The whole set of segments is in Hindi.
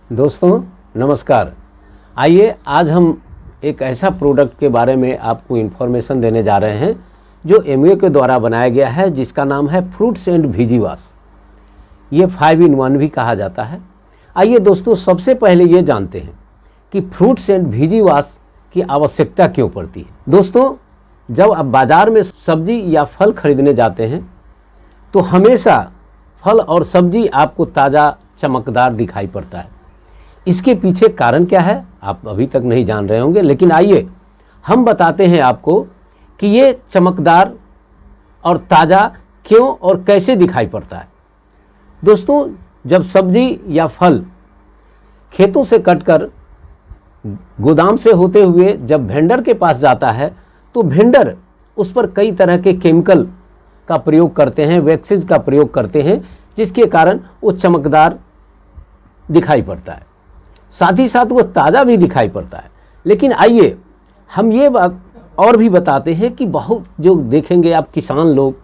दोस्तों नमस्कार। आइए आज हम एक ऐसा प्रोडक्ट के बारे में आपको इन्फॉर्मेशन देने जा रहे हैं जो एमवे के द्वारा बनाया गया है, जिसका नाम है फ्रूट्स एंड भिजीवाश। ये 5-in-1 भी कहा जाता है। आइए दोस्तों, सबसे पहले ये जानते हैं कि फ्रूट्स एंड भिजीवाश की आवश्यकता क्यों पड़ती है। दोस्तों, जब आप बाज़ार में सब्जी या फल खरीदने जाते हैं तो हमेशा फल और सब्जी आपको ताज़ा चमकदार दिखाई पड़ता है। इसके पीछे कारण क्या है आप अभी तक नहीं जान रहे होंगे, लेकिन आइए हम बताते हैं आपको कि ये चमकदार और ताज़ा क्यों और कैसे दिखाई पड़ता है। दोस्तों, जब सब्जी या फल खेतों से कटकर गोदाम से होते हुए जब वेंडर के पास जाता है तो वेंडर उस पर कई तरह के केमिकल का प्रयोग करते हैं, वैक्सीज का प्रयोग करते हैं, जिसके कारण वो चमकदार दिखाई पड़ता है, साथ ही साथ वो ताज़ा भी दिखाई पड़ता है। लेकिन आइए हम ये बात और भी बताते हैं कि बहुत जो देखेंगे आप किसान लोग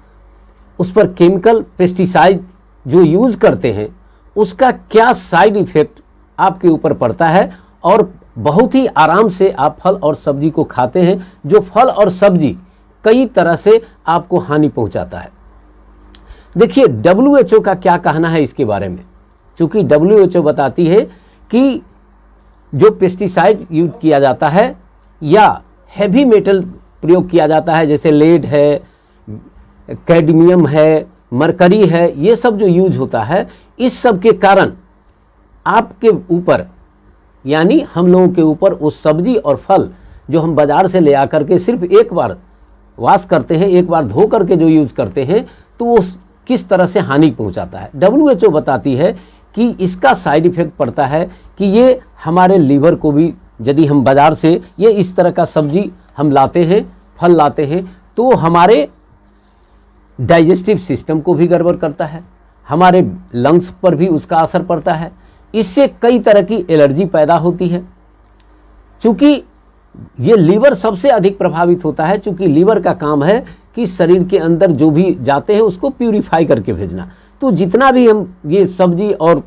उस पर केमिकल पेस्टिसाइड जो यूज़ करते हैं उसका क्या साइड इफ़ेक्ट आपके ऊपर पड़ता है, और बहुत ही आराम से आप फल और सब्जी को खाते हैं, जो फल और सब्जी कई तरह से आपको हानि पहुंचाता है। देखिए WHO का क्या कहना है इसके बारे में। चूँकि WHO बताती है कि जो पेस्टिसाइड यूज किया जाता है या हैवी मेटल प्रयोग किया जाता है, जैसे लेड है, कैडमियम है, मरकरी है, ये सब जो यूज होता है, इस सब के कारण आपके ऊपर यानी हम लोगों के ऊपर वो सब्जी और फल जो हम बाज़ार से ले आकर के सिर्फ एक बार वॉश करते हैं, एक बार धो करके जो यूज़ करते हैं, तो वो किस तरह से हानि पहुंचाता है। WHO बताती है कि इसका साइड इफ़ेक्ट पड़ता है कि ये हमारे लीवर को भी, यदि हम बाज़ार से ये इस तरह का सब्जी हम लाते हैं, फल लाते हैं, तो हमारे डाइजेस्टिव सिस्टम को भी गड़बड़ करता है, हमारे लंग्स पर भी उसका असर पड़ता है। इससे कई तरह की एलर्जी पैदा होती है। चूँकि ये लीवर सबसे अधिक प्रभावित होता है, चूँकि लीवर का काम है कि शरीर के अंदर जो भी जाते हैं उसको प्यूरिफाई करके भेजना। तो जितना भी हम ये सब्जी और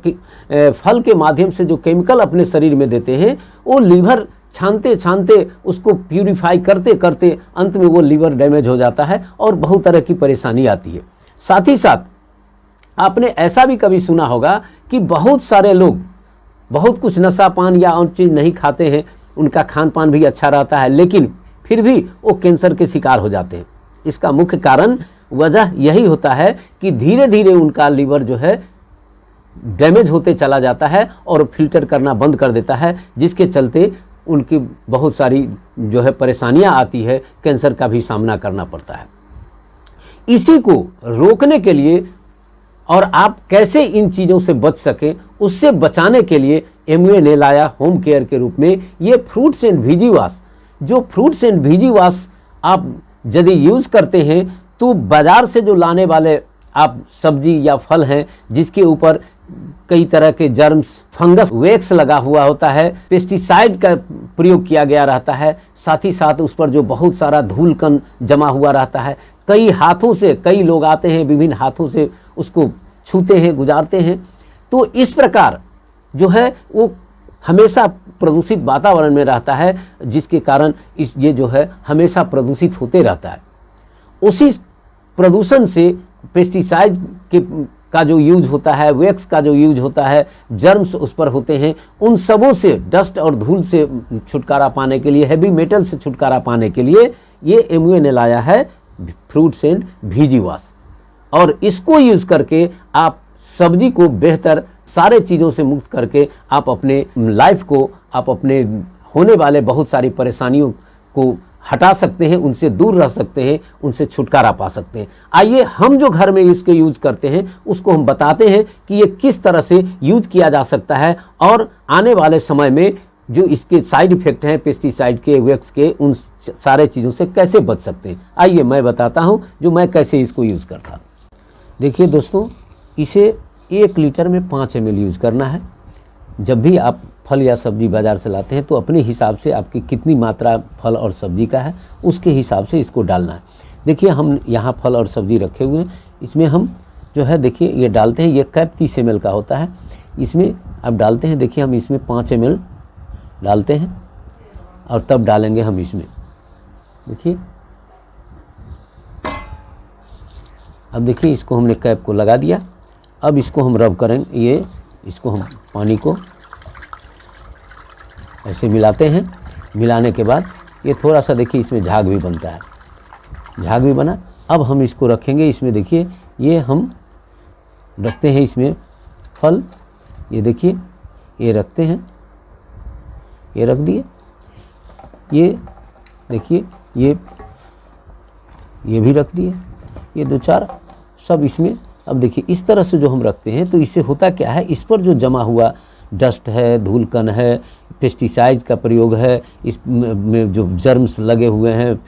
फल के माध्यम से जो केमिकल अपने शरीर में देते हैं, वो लीवर छानते छानते उसको प्यूरिफाई करते करते अंत में वो लीवर डैमेज हो जाता है और बहुत तरह की परेशानी आती है। साथ ही साथ आपने ऐसा भी कभी सुना होगा कि बहुत सारे लोग बहुत कुछ नशा पान या और चीज़ नहीं खाते हैं, उनका खान पान भी अच्छा रहता है, लेकिन फिर भी वो कैंसर के शिकार हो जाते हैं। इसका मुख्य कारण वजह यही होता है कि धीरे धीरे उनका लीवर जो है डैमेज होते चला जाता है और फिल्टर करना बंद कर देता है, जिसके चलते उनकी बहुत सारी जो है परेशानियां आती है, कैंसर का भी सामना करना पड़ता है। इसी को रोकने के लिए और आप कैसे इन चीज़ों से बच सकें, उससे बचाने के लिए एमवे ने लाया होम केयर के रूप में ये फ्रूट्स एंड भिजीवाश। जो फ्रूट्स एंड भिजीवाश आप यदि यूज़ करते हैं तो बाज़ार से जो लाने वाले आप सब्जी या फल हैं जिसके ऊपर कई तरह के जर्म्स, फंगस, वैक्स लगा हुआ होता है, पेस्टिसाइड का प्रयोग किया गया रहता है, साथ ही साथ उस पर जो बहुत सारा धूल कण जमा हुआ रहता है, कई हाथों से कई लोग आते हैं, विभिन्न हाथों से उसको छूते हैं, गुजारते हैं। तो इस प्रकार जो है वो हमेशा प्रदूषित वातावरण में रहता है, जिसके कारण ये जो है हमेशा प्रदूषित होते रहता है। उसी प्रदूषण से पेस्टिसाइड का जो यूज होता है, वैक्स का जो यूज होता है, जर्म्स उस पर होते हैं, उन सबों से, डस्ट और धूल से छुटकारा पाने के लिए, हैवी मेटल से छुटकारा पाने के लिए ये एमवे ने लाया है फ्रूट्स एंड भिजीवाश। और इसको यूज करके आप सब्जी को बेहतर सारे चीज़ों से मुक्त करके आप अपने लाइफ को, आप अपने होने वाले बहुत सारी परेशानियों को हटा सकते हैं, उनसे दूर रह सकते हैं, उनसे छुटकारा पा सकते हैं। आइए हम जो घर में इसके यूज करते हैं उसको हम बताते हैं कि ये किस तरह से यूज किया जा सकता है और आने वाले समय में जो इसके साइड इफेक्ट हैं पेस्टिसाइड के, वैक्स के, उन सारे चीज़ों से कैसे बच सकते हैं। आइए मैं बताता हूँ जो मैं कैसे इसको यूज़ करता हूँ। देखिए दोस्तों, इसे 1 लीटर में 5 ml यूज़ करना है। जब भी आप फल या सब्जी बाज़ार से लाते हैं तो अपने हिसाब से आपकी कितनी मात्रा फल और सब्जी का है उसके हिसाब से इसको डालना है। देखिए हम यहाँ फल और सब्जी रखे हुए हैं, इसमें हम जो है देखिए ये डालते हैं। ये कैप 30 ml का होता है, इसमें अब डालते हैं, देखिए हम इसमें 5 ml डालते हैं और तब डालेंगे हम इसमें, देखिए। अब देखिए इसको हमने कैप को लगा दिया। अब इसको हम रब करेंगे, इसको हम पानी को ऐसे मिलाते हैं। मिलाने के बाद ये थोड़ा सा देखिए इसमें झाग भी बनता है, झाग भी बना। अब हम इसको रखेंगे इसमें, देखिए ये हम रखते हैं इसमें फल, ये देखिए ये रखते हैं, ये रख दिए, ये देखिए ये भी रख दिए, ये 2-4 सब इसमें। अब देखिए इस तरह से जो हम रखते हैं तो इससे होता क्या है, इस पर जो जमा हुआ डस्ट है, धूल कण है, पेस्टिसाइड का प्रयोग है, इस में जो जर्म्स लगे हुए हैं,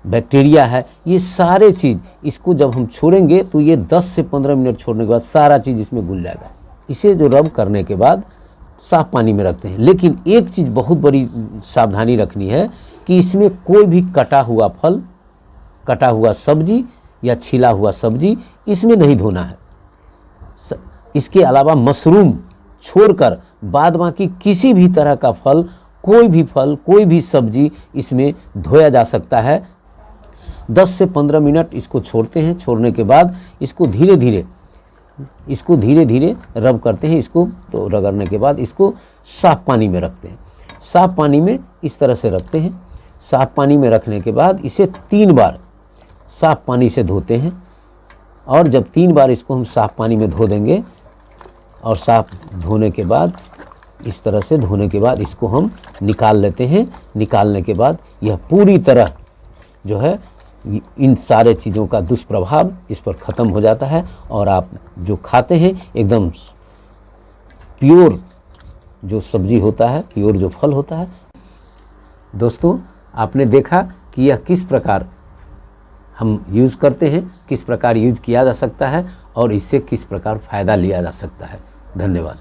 बैक्टीरिया है, ये सारे चीज़ इसको जब हम छोड़ेंगे तो ये 10 से 15 मिनट छोड़ने के बाद सारा चीज़ इसमें घुल जाएगा। इसे जो रब करने के बाद साफ पानी में रखते हैं। लेकिन एक चीज़ बहुत बड़ी सावधानी रखनी है कि इसमें कोई भी कटा हुआ फल, कटा हुआ सब्जी या छिला हुआ सब्जी इसमें नहीं धोना है। इसके अलावा मशरूम छोड़कर बाद बाकी किसी भी तरह का फल, कोई भी सब्जी इसमें धोया जा सकता है। 10 से 15 मिनट इसको छोड़ते हैं। छोड़ने के बाद इसको धीरे धीरे रब करते हैं। इसको तो रगड़ने के बाद इसको साफ पानी में रखते हैं। साफ पानी में इस तरह से रखते हैं। साफ पानी में रखने के बाद इसे 3 बार साफ पानी से धोते हैं। और जब 3 बार इसको हम साफ पानी में धो देंगे और साफ धोने के बाद इस तरह से धोने के बाद इसको हम निकाल लेते हैं। निकालने के बाद यह पूरी तरह जो है इन सारे चीज़ों का दुष्प्रभाव इस पर ख़त्म हो जाता है और आप जो खाते हैं एकदम प्योर जो सब्जी होता है, प्योर जो फल होता है। दोस्तों, आपने देखा कि यह किस प्रकार हम यूज़ करते हैं, किस प्रकार यूज़ किया जा सकता है और इससे किस प्रकार फ़ायदा लिया जा सकता है। धन्यवाद।